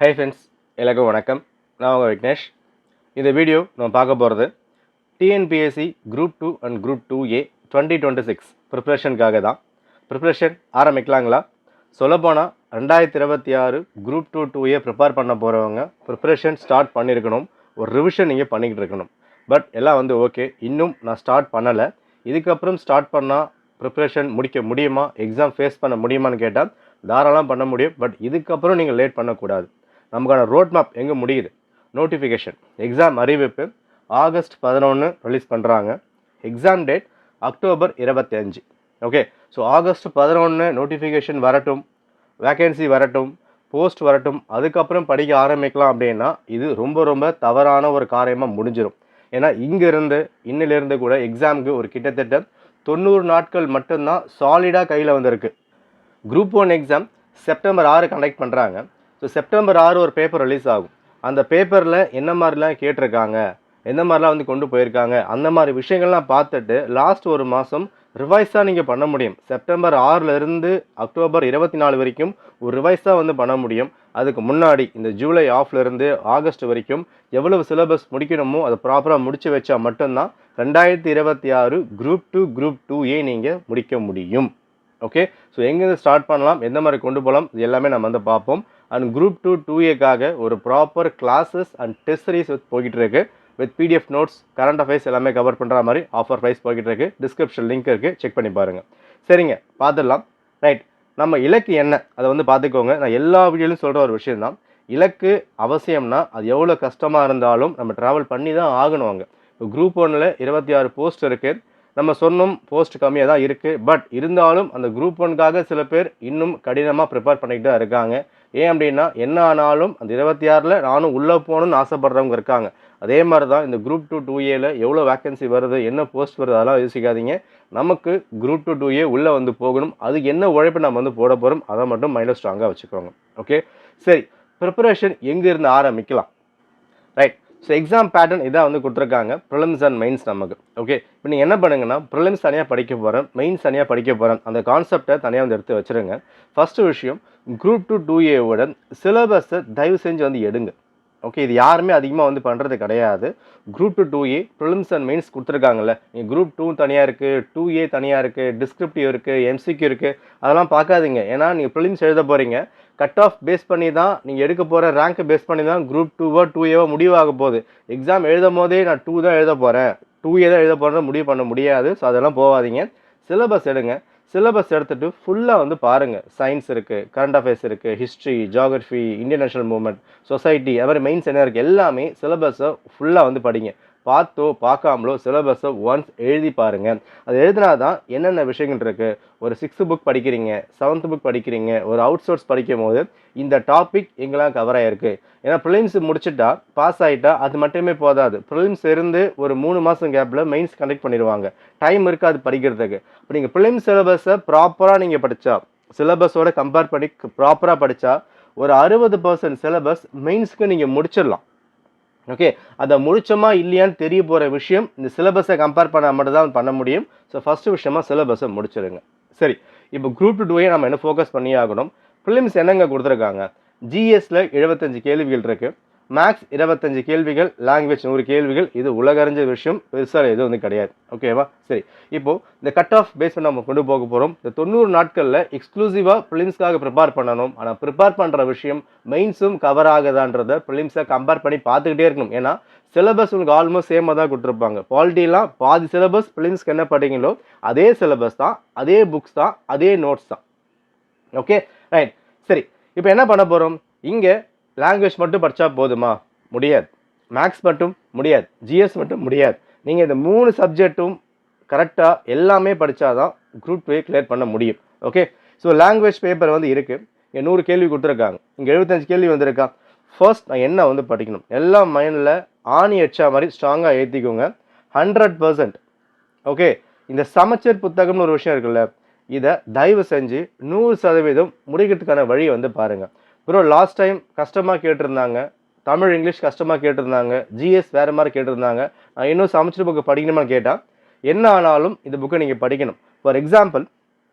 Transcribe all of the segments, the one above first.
Hi friends, எல்லாருக்கும் வணக்கம். நான் உங்கள் விக்னேஷ். இந்த வீடியோ நம்ம பார்க்க போகிறது TNPSC group 2 and group 2A 2026 ப்ரிப்ரேஷனுக்காக தான். ப்ரிப்ரேஷன் ஆரம்பிக்கலாங்களா? சொல்லப்போனால் 2026 குரூப் 2A ப்ரிப்பேர் பண்ண போகிறவங்க ப்ரிப்ரேஷன் ஸ்டார்ட் பண்ணியிருக்கணும். ஒரு ரிவிஷன் நீங்கள் பண்ணிக்கிட்டு இருக்கணும். பட் எல்லாம் ஓகே, இன்னும் நான் ஸ்டார்ட் பண்ணலை. இதுக்கப்புறம் ஸ்டார்ட் பண்ணால் ப்ரிப்ரேஷன் முடிக்க முடியுமா, எக்ஸாம் ஃபேஸ் பண்ண முடியுமான்னு கேட்டால் தாராளம் பண்ண முடியும். பட் இதுக்கப்புறம் நீங்கள் லேட் பண்ணக்கூடாது. நமக்கான ரோட் மேப் எங்கே முடியுது? நோட்டிஃபிகேஷன் எக்ஸாம் அறிவிப்பு ஆகஸ்ட் 11 ரிலீஸ் பண்ணுறாங்க. Exam date October 25. Okay, so August 11 notification வரட்டும், வேக்கன்சி வரட்டும், போஸ்ட் வரட்டும், அதுக்கப்புறம் படிக்க ஆரம்பிக்கலாம் அப்படின்னா இது ரொம்ப ரொம்ப தவறான ஒரு காரியமாக முடிஞ்சிடும். ஏன்னா இங்கேருந்து இன்னிலிருந்து கூட எக்ஸாமுக்கு ஒரு கிட்டத்தட்ட 90 நாட்கள் மட்டும்தான் சாலிடாக கையில் வந்திருக்கு. குரூப் 1 எக்ஸாம் செப்டம்பர் 6 கண்டக்ட் பண்ணுறாங்க. ஸோ செப்டம்பர் 6 ஒரு பேப்பர் ரிலீஸ் ஆகும். அந்த பேப்பரில் என்ன மாதிரிலாம் கேட்டிருக்காங்க, எந்த மாதிரிலாம் கொண்டு போயிருக்காங்க, அந்த மாதிரி விஷயங்கள்லாம் பார்த்துட்டு லாஸ்ட் ஒரு மாதம் ரிவைஸாக நீங்கள் பண்ண முடியும். செப்டம்பர் 6லேருந்து அக்டோபர் 24 வரைக்கும் ஒரு ரிவைஸாக பண்ண முடியும். அதுக்கு முன்னாடி இந்த ஜூலை ஆஃப்லேருந்து ஆகஸ்ட் வரைக்கும் எவ்வளவு சிலபஸ் முடிக்கணுமோ அதை ப்ராப்பராக முடித்து வச்சா மட்டும்தான் 2026 குரூப் 2 குரூப் 2A நீங்கள் முடிக்க முடியும். ஓகே, ஸோ எங்கேருந்து ஸ்டார்ட் பண்ணலாம், எந்த மாதிரி கொண்டு போகலாம், இது எல்லாமே நம்ம பார்ப்போம். அண்ட் குரூப் 2A ஒரு proper classes and test series போய்கிட்டு இருக்கு. With PDF notes, current affairs எல்லாமே கவர் பண்ணுற மாதிரி ஆஃபர் ப்ரைஸ் போய்கிட்டு இருக்கு. டிஸ்கிரிப்ஷன் லிங்க் இருக்குது, செக் பண்ணி பாருங்கள். சரிங்க, பார்த்துடலாம். ரைட், நம்ம இலக்கு என்ன அதை பார்த்துக்கோங்க. நான் எல்லா வீடியோலையும் சொல்கிற ஒரு விஷயம் தான், இலக்கு அவசியம்னா அது எவ்வளோ கஷ்டமாக இருந்தாலும் நம்ம ட்ராவல் பண்ணி தான் ஆகணும். அங்கே இப்போ குரூப் 1ல் 26 போஸ்ட் இருக்குது. நம்ம சொன்னோம் போஸ்ட் கம்மியாக தான் இருக்குது. பட் இருந்தாலும் அந்த குரூப் 1க்காக சில பேர் இன்னும் கடினமாக ப்ரிப்பேர் பண்ணிக்கிட்டு தான் இருக்காங்க. ஏன் அப்படின்னா என்ன ஆனாலும் அந்த 26ல் நானும் உள்ளே போகணுன்னு ஆசைப்படுறவங்க இருக்காங்க. அதே மாதிரி தான் இந்த குரூப் 2A எவ்வளோ வேக்கன்சி வருது, என்ன போஸ்ட் வருது, அதெல்லாம் யோசிக்காதீங்க. நமக்கு குரூப் 2A உள்ளே போகணும். அதுக்கு என்ன உழைப்பு நம்ம போட போகிறோம், அதை மட்டும் மைண்டில் ஸ்ட்ராங்காக வச்சுக்கோங்க. ஓகே, சரி, ப்ரிப்பரேஷன் எங்கேருந்து ஆரம்பிக்கலாம்? ரைட், ஸோ எக்ஸாம் பேட்டர்ன் இதான் கொடுத்துருக்காங்க. ப்ரிலிம்ஸ் அண்ட் மெயின்ஸ் நமக்கு. ஓகே, இப்போ நீங்கள் என்ன பண்ணுங்கன்னா ப்ரிலிம்ஸ் தனியாக படிக்க போகிறேன், மெயின்ஸ் தனியாக படிக்க போகிறேன், அந்த கான்செப்டை தனியாக எடுத்து வச்சுருங்க. ஃபஸ்ட்டு விஷயம், குரூப் 2A சிலபஸை தயவு செஞ்சு எடுங்க. ஓகே, இது யாருமே அதிகமாக பண்ணுறது கிடையாது. Group 2A prelims and mains கொடுத்துருக்காங்கல்ல, நீங்கள் குரூப் 2 தனியாக இருக்குது, 2A தனியாக இருக்குது, டிஸ்கிரிப்டிவ் இருக்குது, MCQ இருக்குது, அதெல்லாம் பார்க்காதீங்க. ஏன்னா நீங்கள் ப்ரிலிம்ஸ் எழுத போகிறீங்க, கட் ஆஃப் பேஸ் பண்ணி தான் நீங்கள் எடுக்க போகிற ரேங்க்கை பேஸ் பண்ணி தான் குரூப் 2A முடிவாக போகுது. எக்ஸாம் எழுதும் போதே நான் 2 தான் எழுத போகிறேன், 2A தான் எழுத போகிறேன்னு முடிவு பண்ண முடியாது. ஸோ அதெல்லாம் போகாதீங்க. சிலபஸ் எடுங்க. சிலபஸ் எடுத்துகிட்டு ஃபுல்லாக பாருங்கள். சயின்ஸ் இருக்குது, கரண்ட் அஃபேர்ஸ் இருக்குது, history, geography, Indian national movement, society, அது மாதிரி மெயின்ஸ் என்ன இருக்குது, எல்லாமே சிலபஸை ஃபுல்லாக படிங்க. பார்த்தோ பார்க்காமலோ சிலபஸை ஒன்ஸ் எழுதி பாருங்கள். அது எழுதினா தான் என்னென்ன விஷயங்கள் இருக்குது. ஒரு 6th புக் படிக்கிறீங்க, 7th புக் படிக்கிறீங்க, ஒரு அவுட் சோர்ஸ் படிக்கும் போது இந்த டாபிக் எங்கெல்லாம் கவர் ஆகிருக்கு. ஏன்னா ப்ரிலிம்ஸ் முடிச்சுட்டா, பாஸ் ஆகிட்டா அது மட்டுமே போதாது. ப்ரிலிம்ஸ் இருந்து ஒரு 3 மாதம் கேப்பில் மெயின்ஸ் கண்டக்ட் பண்ணிடுவாங்க. டைம் இருக்காது படிக்கிறதுக்கு. இப்போ நீங்கள் ப்ரிலிம்ஸ் சிலபஸை ப்ராப்பராக நீங்கள் படித்தா, சிலபஸோட கம்பேர் பண்ணி ப்ராப்பராக படித்தா ஒரு 60% சிலபஸ் மெயின்ஸ்க்கு நீங்கள் முடிச்சிடலாம். ஓகே, அதை முடிச்சோமா இல்லையான்னு தெரிய போகிற விஷயம் இந்த சிலபஸை கம்பேர் பண்ண மட்டும் தான் பண்ண முடியும். ஸோ ஃபஸ்ட்டு விஷயமா சிலபஸை முடிச்சிடுங்க. சரி, இப்போ குரூப் 2A நம்ம என்ன ஃபோக்கஸ் பண்ணி ஆகணும். ப்ரிலிம்ஸ் என்னங்க கொடுத்துருக்காங்க? GSல 75 கேள்விகள் இருக்குது, மேக்ஸ் 25 கேள்விகள், லாங்குவேஜ் 100 கேள்விகள். இது உலகறிஞ்ச விஷயம், பெருசாக எதுவும் கிடையாது. ஓகேவா? சரி, இப்போது இந்த கட் ஆஃப் பேஸ் பண்ணி நம்ம கொண்டு போக போகிறோம். இந்த 90 நாட்களில் எக்ஸ்க்ளூசிவாக ப்ரிலிம்ஸ்க்காக ப்ரிப்பேர் பண்ணணும். ஆனால் ப்ரிப்பேர் பண்ணுற விஷயம் மெயின்ஸும் கவர் ஆகுதான்றதை ப்ரிலிம்ஸை கம்பேர் பண்ணி பார்த்துக்கிட்டே இருக்கணும். ஏன்னா சிலபஸ் ஆல்மோஸ்ட் சேமாக தான் கொடுத்துருப்பாங்க. பாலிட்டிலாம் பாதி சிலபஸ் ப்ரிலிம்ஸ்க்கு என்ன படிங்களோ அதே சிலபஸ் தான், அதே புக்ஸ் தான், அதே நோட்ஸ் தான். Okay, right. சரி, இப்போ என்ன பண்ண போகிறோம்? இங்கே லாங்குவேஜ் மட்டும் படித்தா போதுமா? முடியாது. மேக்ஸ் மட்டும் முடியாது, GS மட்டும் முடியாது. நீங்கள் இந்த 3 சப்ஜெக்ட்டும் கரெக்டாக எல்லாமே படித்தா தான் குரூப் 2A கிளியர் பண்ண முடியும். ஓகே, ஸோ லாங்குவேஜ் பேப்பர் இருக்குது. இங்கே 100 கேள்வி கொடுத்துருக்காங்க, இங்கே 75 கேள்வி வந்திருக்கா. ஃபர்ஸ்ட் நான் என்ன படிக்கணும், எல்லாம் மைண்டில் ஆணி அடிச்சா மாதிரி ஸ்ட்ராங்காக ஏற்றிக்கோங்க. 100%. ஓகே, இந்த சமச்சீர் புத்தகம்னு ஒரு விஷயம் இருக்குல்ல, இதை தயவு செஞ்சு 100% முடிக்கிறதுக்கான வழியை பாருங்கள். அப்புறம் லாஸ்ட் டைம் கஷ்டமாக கேட்டிருந்தாங்க, தமிழ் இங்கிலீஷ் கஷ்டமாக கேட்டிருந்தாங்க, GS வேறு மாதிரி கேட்டிருந்தாங்க. நான் இன்னும் சமச்சீர் புக்கு படிக்கணுமான்னு கேட்டால் என்ன ஆனாலும் இந்த புக்கை நீங்கள் படிக்கணும். ஃபார் எக்ஸாம்பிள்,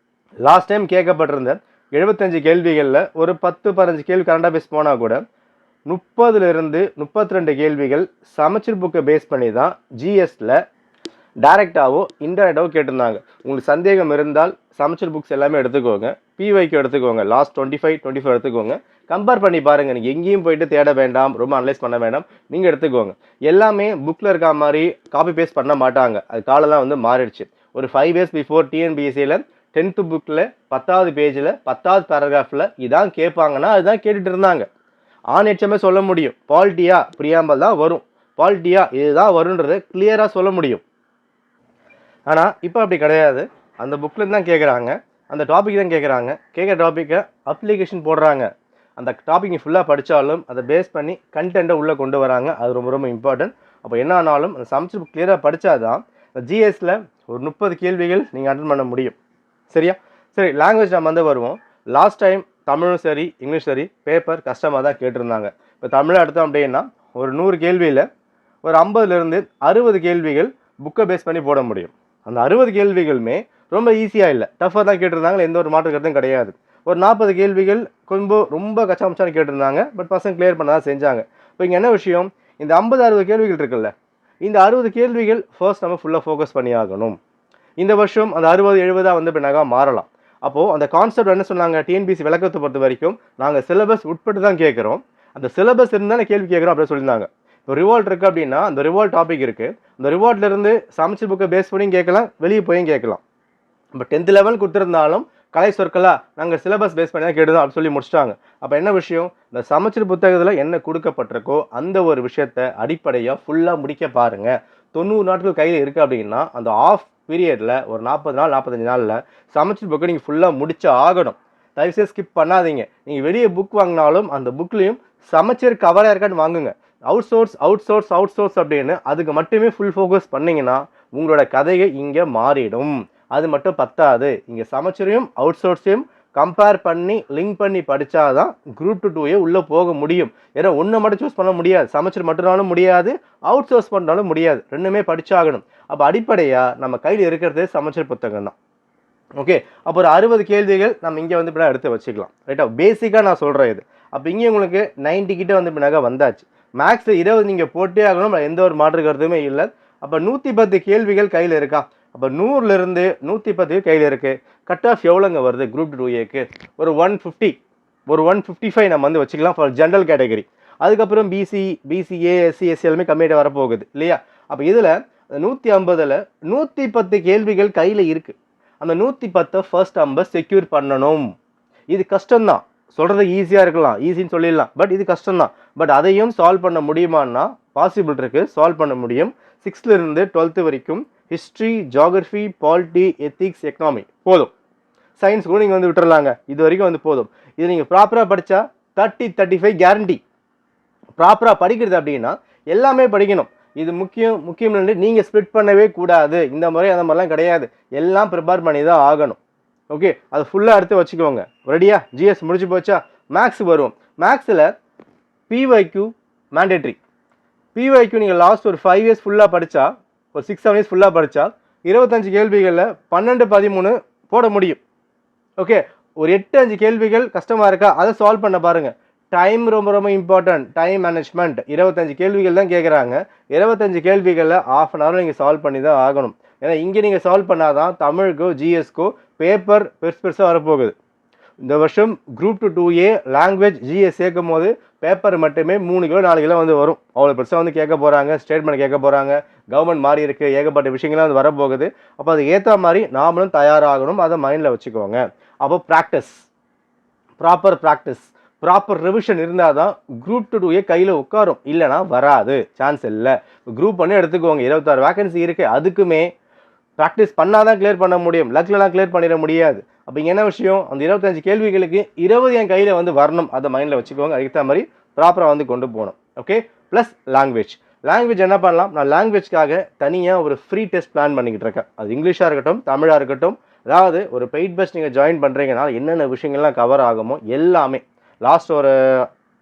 லாஸ்ட் டைம் கேட்கப்பட்டிருந்த 75 கேள்விகளில் ஒரு 10-15 கேள்வி கரண்ட் அஃபேர்ஸ் போனால் கூட 30லிருந்து 32 கேள்விகள் சமச்சீர் புக்கை பேஸ் பண்ணி தான் ஜிஎஸ்ல டைரெக்டாவோ இன்டைரக்டாவோ கேட்டிருந்தாங்க. உங்களுக்கு சந்தேகம் இருந்தால் சமச்சீர் புக்ஸ் எல்லாமே எடுத்துக்கோங்க, பிவைக்கு எடுத்துக்கோங்க, லாஸ்ட் 25 எடுத்துக்கோங்க, கம்பேர் பண்ணி பாருங்கள். நீங்கள் எங்கேயும் போயிட்டு தேட வேண்டாம், ரொம்ப அனலைஸ் பண்ண வேண்டாம், நீங்கள் எடுத்துக்கோங்க. எல்லாமே புக்கில் இருக்க மாதிரி காப்பி பேஸ்ட் பண்ண மாட்டாங்க, அது காலெல்லாம் வந்து மாறிடுச்சு. ஒரு 5 இயர்ஸ் பிஃபோர் டிஎன்பிஎஸ்சியில் 10th புக்கில் 10வது பேஜில் 10வது பேராகிராஃபில் இதான் கேட்பாங்கன்னா அதுதான் கேட்டுட்டு இருந்தாங்க. ஆன் எச்சமே சொல்ல முடியும், பாலிட்டியா பிரியாம்பல் தான் வரும், பாலிட்டியா இதுதான் வரும்ன்றதை கிளியராக சொல்ல முடியும். ஆனால் இப்போ அப்படி கிடையாது. அந்த புக்கில் தான் கேட்குறாங்க, அந்த டாபிக் தான் கேட்குறாங்க, கேட்குற டாப்பிக்கை அப்ளிகேஷன் போடுறாங்க. அந்த டாபிக் ஃபுல்லாக படித்தாலும் அதை பேஸ் பண்ணி கண்டென்ட்டை உள்ளே கொண்டு வராங்க. அது ரொம்ப ரொம்ப இம்பார்ட்டன்ட். அப்போ என்ன ஆனாலும் அந்த சமச்சீர் புக் கிளியராக படித்தா தான் ஜிஎஸ்ல ஒரு 30 கேள்விகள் நீங்கள் அட்டன் பண்ண முடியும். சரியா? சரி, லாங்குவேஜ் நம்ம வந்து வருவோம். லாஸ்ட் டைம் தமிழும் சரி இங்கிலீஷ் சரி பேப்பர் கஷ்டமாக தான் கேட்டிருந்தாங்க. இப்போ தமிழை எடுத்தோம் அப்படின்னா ஒரு 100 கேள்வியில் ஒரு 50லேருந்து 60 கேள்விகள் புக்கை பேஸ் பண்ணி போட முடியும். அந்த 60 கேள்விகளுமே ரொம்ப ஈஸியாக இல்லை, டஃப்பாக தான் கேட்டிருந்தாங்க, எந்த ஒரு மாற்று கருத்தும் கிடையாது. ஒரு 40 கேள்விகள் ரொம்ப கச்சாமச்சான்னு கேட்டிருந்தாங்க, பட் பசங்க கிளியர் பண்ண தான் செஞ்சாங்க. இப்போ இங்கே என்ன விஷயம், இந்த 50-60 கேள்விகள் இருக்குல்ல, இந்த 60 கேள்விகள் ஃபர்ஸ்ட் நம்ம ஃபுல்லாக ஃபோக்கஸ் பண்ணி ஆகணும். இந்த வருஷம் அந்த 60-70 வந்து பின்னாக மாறலாம். அப்போது அந்த கான்செப்ட் என்ன சொன்னாங்க, டிஎன்பிஎஸ்சி விளக்கத்தை பொறுத்த வரைக்கும் நாங்கள் சிலபஸ் உட்பட்டு தான் கேட்குறோம், அந்த சிலபஸ் இருந்தால் கேள்வி கேட்குறோம் அப்படின்னு சொல்லியிருந்தாங்க. இப்போ ரிவால்ட் இருக்குது அப்படின்னா அந்த ரிவால்ட் டாபிக் இருக்குது, அந்த ரிவால்ட்லேருந்து சமச்சீர் புக்கை பேஸ் பண்ணியும் கேட்கலாம், வெளியே போயும் கேட்கலாம். இப்போ 10th லெவல் கொடுத்துருந்தாலும் கலை சொற்களாக நாங்கள் சிலபஸ் பேஸ் பண்ணி தான் கேட்டுதான் அப்படின்னு சொல்லி முடிச்சிட்டாங்க. அப்போ என்ன விஷயம், இந்த சமச்சீர் புத்தகத்தில் என்ன கொடுக்கப்பட்டிருக்கோ அந்த ஒரு விஷயத்தை அடிப்படையாக ஃபுல்லாக முடிக்க பாருங்கள். 90 நாட்கள் கையில் இருக்குது அப்படின்னா அந்த ஆஃப் பீரியடில் ஒரு 40 நாள் 45 நாளில் சமச்சீர் புக்கை நீங்கள் ஃபுல்லாக முடிச்சு ஆகணும். தயவுசெய்து ஸ்கிப் பண்ணாதீங்க. நீங்கள் வெளியே புக் வாங்கினாலும் அந்த புக்லேயும் சமச்சீர் கவராக இருக்கான்னு வாங்குங்க. அவுட் சோர்ஸ் அப்படின்னு அதுக்கு மட்டுமே ஃபுல் ஃபோக்கஸ் பண்ணிங்கன்னா உங்களோட கதையை இங்கே மாறிடும். அது மட்டும் பத்தாது, இங்கே சமச்சீரையும் அவுட் சோர்ஸையும் கம்பேர் பண்ணி லிங்க் பண்ணி படித்தாதான் குரூப் 2A உள்ளே போக முடியும். ஏன்னா ஒன்று மட்டும் சூஸ் பண்ண முடியாது, சமச்சீர் மட்டும்னாலும் முடியாது, அவுட் சோர்ஸ் பண்ணாலும் முடியாது, ரெண்டுமே படித்தாகணும். அப்போ அடிப்படையாக நம்ம கையில் இருக்கிறது சமச்சீர் புத்தகம் தான். ஓகே, அப்போ ஒரு 60 கேள்விகள் நம்ம இங்கே வந்து பின்னாடி எடுத்து வச்சுக்கலாம். ரைட்டா? பேசிக்காக நான் சொல்கிறேன் இது. அப்போ இங்கே உங்களுக்கு 90 கிட்ட வந்து பின்னாக வந்தாச்சு. மேக்ஸ் 20 நீங்கள் போட்டே ஆகணும், எந்த ஒரு மாற்று கருத்துமே இல்லை. அப்போ 110 கேள்விகள் கையில் இருக்கா? அப்போ 100லேருந்து 110 கையில் இருக்குது. கட் ஆஃப் எவ்வளோங்க வருது குரூப் 2Aக்கு? ஒரு 150, ஒரு 155 நம்ம வந்து வச்சுக்கலாம் ஃபார் ஜென்ரல் கேட்டகரி. அதுக்கப்புறம் பிசிஏ எஸ்சி எல்லாமே கம்மியாக வரப்போகுது இல்லையா? அப்போ இதில் 150ல் 110 கேள்விகள் கையில் இருக்குது. அந்த 110 ஃபர்ஸ்ட் நம்ம செக்யூர் பண்ணணும். இது கஷ்டம்தான், சொல்கிறது ஈஸியாக இருக்கலாம், ஈஸின்னு சொல்லிடலாம், பட் இது கஷ்டம்தான். பட் அதையும் சால்வ் பண்ண முடியுமான்னா பாசிபிள் இருக்குது, சால்வ் பண்ண முடியும். 6லேருந்து 12th வரைக்கும் history, geography, polity, ethics, economy போதும். சயின்ஸ் கூட நீங்கள் வந்து விட்டுறலாங்க, இது வரைக்கும் வந்து போதும். இது நீங்கள் ப்ராப்பராக படித்தா 30-35 கேரண்டி. ப்ராப்பராக படிக்கிறது அப்படின்னா எல்லாமே படிக்கணும். இது முக்கியம் நீங்கள் ஸ்ப்ளிட் பண்ணவே கூடாது. இந்த முறை அந்த மாதிரிலாம் கிடையாது, எல்லாம் ப்ரிப்பேர் பண்ணி தான் ஆகணும். ஓகே, அதை ஃபுல்லாக எடுத்து வச்சுக்கோங்க. ரெடியா? ஜிஎஸ் முடிச்சு போச்சா? மேக்ஸ் வரும். மேக்ஸில் பிஒய்க்யூ மேண்டேட்ரி. பிஒய்க்யூ நீங்கள் லாஸ்ட் ஒரு 5 இயர்ஸ் ஃபுல்லாக படித்தா, ஒரு 6-7 இயர்ஸ் ஃபுல்லாக படித்தா 25 கேள்விகளில் 12-13 போட முடியும். ஓகே, ஒரு 8-5 கேள்விகள் கஷ்டமாக இருக்கா, அதை சால்வ் பண்ண பாருங்கள். டைம் ரொம்ப இம்பார்ட்டன்ட், டைம் மேனேஜ்மெண்ட். 25 கேள்விகள் தான் கேட்குறாங்க. 25 கேள்விகளில் ½ அன் ஹவர் நீங்கள் சால்வ் பண்ணி தான் ஆகணும். ஏன்னா இங்கே நீங்கள் சால்வ் பண்ணாதான் தமிழுக்கோ ஜிஎஸ்க்கோ பேப்பர் பெருசாக வரப்போகுது. இந்த வருஷம் குரூப் 2A லாங்குவேஜ் ஜிஎஸ் சேர்க்கும் போது பேப்பர் மட்டுமே 3 கிலோ 4 கிலோ வந்து வரும். அவ்வளோ பெருசாக வந்து கேட்க போகிறாங்க, ஸ்டேட்மெண்ட் கேட்க போகிறாங்க, கவர்மெண்ட் மாறி இருக்குது, ஏகப்பட்ட விஷயங்கள்லாம் வந்து வரப்போகுது. அப்போ அதுக்கு ஏற்ற மாதிரி நாமளும் தயாராகணும், அதை மைண்டில் வச்சுக்கோங்க. அப்போ ப்ராப்பர் ரிவிஷன் இருந்தால் தான் குரூப் 2A கையில் உட்காரும், இல்லைனா வராது, சான்ஸ் இல்லை. குரூப் 1 எடுத்துக்கோங்க, 26 வேகன்சி இருக்குது, அதுக்குமே ப்ராக்டிஸ் பண்ணால் தான் கிளியர் பண்ண முடியும், லக்லலாம் கிளியர் பண்ணிட முடியாது. அப்போ இங்கே என்ன விஷயம், அந்த 25 கேள்விகளுக்கு 20 என் கையில் வந்து வரணும், அதை மைண்டில் வச்சுக்கோங்க. அதுக்கு மாதிரி ப்ராப்பராக வந்து கொண்டு போகணும். ஓகே, ப்ளஸ் லாங்குவேஜ் என்ன பண்ணலாம், நான் லாங்குவேஜ்க்காக தனியாக ஒரு ஃப்ரீ டெஸ்ட் பிளான் பண்ணிக்கிட்டு இருக்கேன். அது இங்கிலீஷாக இருக்கட்டும், தமிழாக இருக்கட்டும். அதாவது ஒரு பெய்ட் பெஸ்ட் நீங்கள் ஜாயின் பண்ணுறீங்கன்னா என்னென்ன விஷயங்கள்லாம் கவர் ஆகுமோ எல்லாமே லாஸ்ட் ஒரு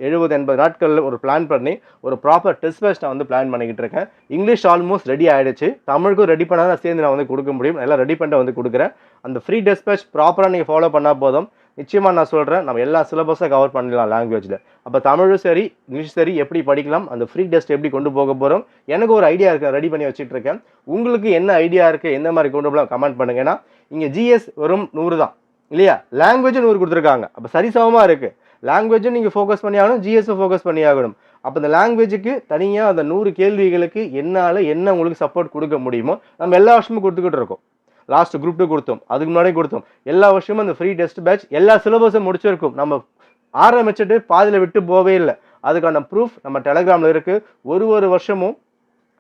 70-80 நாட்களில் ஒரு பிளான் பண்ணி ஒரு ப்ராப்பர் டெஸ்ட் பேட்ச் நான் வந்து பிளான் பண்ணிக்கிட்டு இருக்கேன். இங்கிலீஷ் ஆல்மோஸ்ட் ரெடி ஆகிடுச்சு. தமிழுக்கும் ரெடி பண்ணால் தான் சேர்ந்து நான் வந்து கொடுக்க முடியும். எல்லாம் ரெடி பண்ணிட்டு வந்து கொடுக்குறேன். அந்த ஃப்ரீ டெஸ்ட் பேட்ச் ப்ராப்பராக நீங்கள் ஃபாலோ பண்ணால் போதும். நிச்சயமாக நான் சொல்கிறேன், நம்ம எல்லா சிலபஸை கவர் பண்ணிடலாம் லாங்குவேஜில். அப்போ தமிழும் சரி இங்கிலீஷ் சரி எப்படி படிக்கலாம், அந்த ஃப்ரீ டெஸ்ட் எப்படி கொண்டு போக போகிறோம், எனக்கு ஒரு ஐடியா இருக்குது, ரெடி பண்ணி வச்சுட்டு இருக்கேன். உங்களுக்கு என்ன ஐடியா இருக்குது, எந்த மாதிரி கொண்டு போகலாம் கமெண்ட் பண்ணுங்க. ஏன்னா இங்கே ஜிஎஸ் வெறும் 100 தான் இல்லையா, லாங்குவேஜும் 100 கொடுத்துருக்காங்க. அப்போ சரிசமமாக இருக்குது. லாங்குவேஜும் நீங்கள் ஃபோக்கஸ் பண்ணி ஆகணும், ஜிஎஸும் ஃபோக்கஸ் பண்ணி ஆகணும். அப்போ இந்த லாங்குவேஜுக்கு தனியாக அந்த 100 கேள்விகளுக்கு என்னால் என்ன உங்களுக்கு சப்போர்ட் கொடுக்க முடியுமோ நம்ம எல்லா வருஷமும் கொடுத்துக்கிட்டு இருக்கோம். லாஸ்ட் குரூப் 2 கொடுத்தோம், அதுக்கு முன்னாடி கொடுத்தோம். எல்லா வருஷமும் அந்த ஃப்ரீ டெஸ்ட் பேட்ச் எல்லா சிலபஸும் முடிச்சிருக்கும். நம்ம ஆரம்பிச்சுட்டு பாதியில் விட்டு போவே இல்லை. அதுக்கான ப்ரூஃப் நம்ம டெலகிராமில் இருக்குது. ஒரு வருஷமும்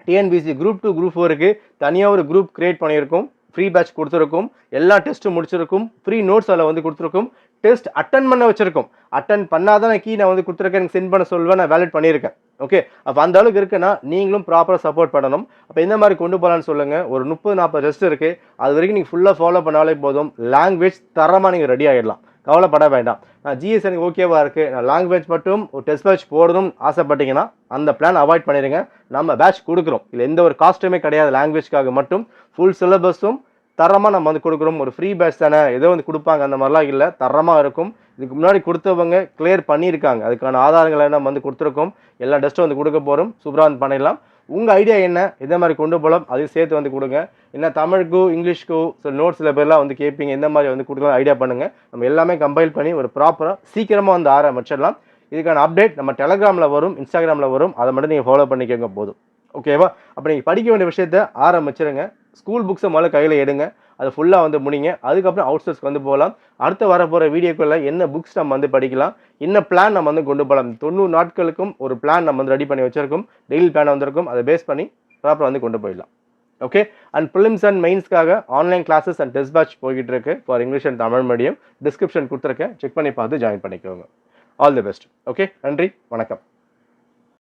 டிஎன்பிஎஸ்சி குரூப் 2 குரூப் 4க்கு தனியாக ஒரு குரூப் கிரியேட் பண்ணியிருக்கோம். ஃப்ரீ பேட்ச் கொடுத்துருக்கும், எல்லா டெஸ்ட்டும் முடிச்சிருக்கும், ஃப்ரீ நோட்ஸ் அதில் வந்து கொடுத்துருக்கும், டெஸ்ட் அட்டன் பண்ண வச்சிருக்கோம். அட்டன் பண்ணாதான் நான் வந்து கொடுத்துருக்கேன், எனக்கு சென்ட் பண்ண சொல்வேன், நான் வேலிட் பண்ணியிருக்கேன். ஓகே, அப்போ அந்த அளவுக்கு இருக்குன்னா நீங்களும் ப்ராப்பராக சப்போர்ட் பண்ணணும். அப்போ இந்த மாதிரி கொண்டு போகலான்னு சொல்லுங்கள். ஒரு 30-40 டெஸ்ட் இருக்குது, அது வரைக்கும் நீங்கள் ஃபுல்லாக ஃபாலோ பண்ணாலே போதும். லாங்குவேஜ் தரமாக நீங்கள் ரெடி ஆகிடலாம், கவலைப்பட வேண்டாம். நான் ஜிஎஸ் எனக்கு ஓகேவா இருக்குது, நான் லாங்குவேஜ் மட்டும் ஒரு டெஸ்ட் பேட்ச் போடணும்னு ஆசைப்பட்டீங்கன்னா அந்த பிளான் அவாய்ட் பண்ணிடுங்க. நம்ம பேட்ச் கொடுக்குறோம், இல்லை எந்த ஒரு காஸ்ட்டுமே கிடையாது. லாங்குவேஜ்க்காக மட்டும் ஃபுல் சிலபஸும் தரமாக நம்ம வந்து கொடுக்குறோம். ஒரு ஃப்ரீ பேட்ச் தானே, ஏதோ வந்து கொடுப்பாங்க அந்த மாதிரிலாம் இல்லை, தரமாக இருக்கும். இதுக்கு முன்னாடி கொடுத்தவங்க கிளியர் பண்ணியிருக்காங்க, அதுக்கான ஆதாரங்களை நம்ம வந்து கொடுத்துருக்கோம். எல்லா டெஸ்ட்டும் வந்து கொடுக்க போகிறோம், சூப்பராக வந்து பண்ணிடலாம். உங்கள் ஐடியா என்ன, எந்த மாதிரி கொண்டு போகலாம் அதையும் சேர்த்து வந்து கொடுங்க. என்ன தமிழுக்கும் இங்கிலீஷ்க்கும் சில நோட்ஸ் சில பேர்லாம் வந்து கேட்பீங்க, எந்த மாதிரி வந்து கொடுக்கலாம் ஐடியா பண்ணுங்கள். நம்ம எல்லாமே கம்பைல் பண்ணி ஒரு ப்ராப்பராக சீக்கிரமாக வந்து ஆரம்பிச்சிடலாம். இதுக்கான அப்டேட் நம்ம டெலகிராமில் வரும், இன்ஸ்டாகிராமில் வரும், அதை மட்டும் நீங்கள் ஃபாலோ பண்ணிக்கோங்க போதும். ஓகேவா? அப்போ நீங்கள் படிக்க வேண்டிய விஷயத்த ஆரம்பிச்சிருங்க. ஸ்கூல் புக்ஸை முதல்ல கையில் எடுங்க, அது ஃபுல்லாக வந்து முடிங்க. அதுக்கப்புறம் அவுட் சோர்ஸ்க்கு வந்து போகலாம். அடுத்து வரப்போகிற வீடியோக்குள்ள என்ன புக்ஸ் நம்ம வந்து படிக்கலாம், என்ன பிளான் நம்ம வந்து கொண்டு போகலாம். 90 நாட்களுக்கும் ஒரு பிளான் நம்ம வந்து ரெடி பண்ணி வச்சிருக்கோம். டெய்லி பிளான் வந்திருக்கும், அதை பேஸ் பண்ணி ப்ராப்பராக வந்து கொண்டு போயிடலாம். ஓகே, அண்ட் ப்ரிலிம்ஸ் அண்ட் மெயின்ஸ்க்காக online classes and test batch போய்கிட்டு இருக்கு for English and Tamil medium. Description கொடுத்துருக்கேன், செக் பண்ணி பார்த்து ஜாயின் பண்ணிக்கோங்க. All the best. ஓகே, நன்றி, வணக்கம்.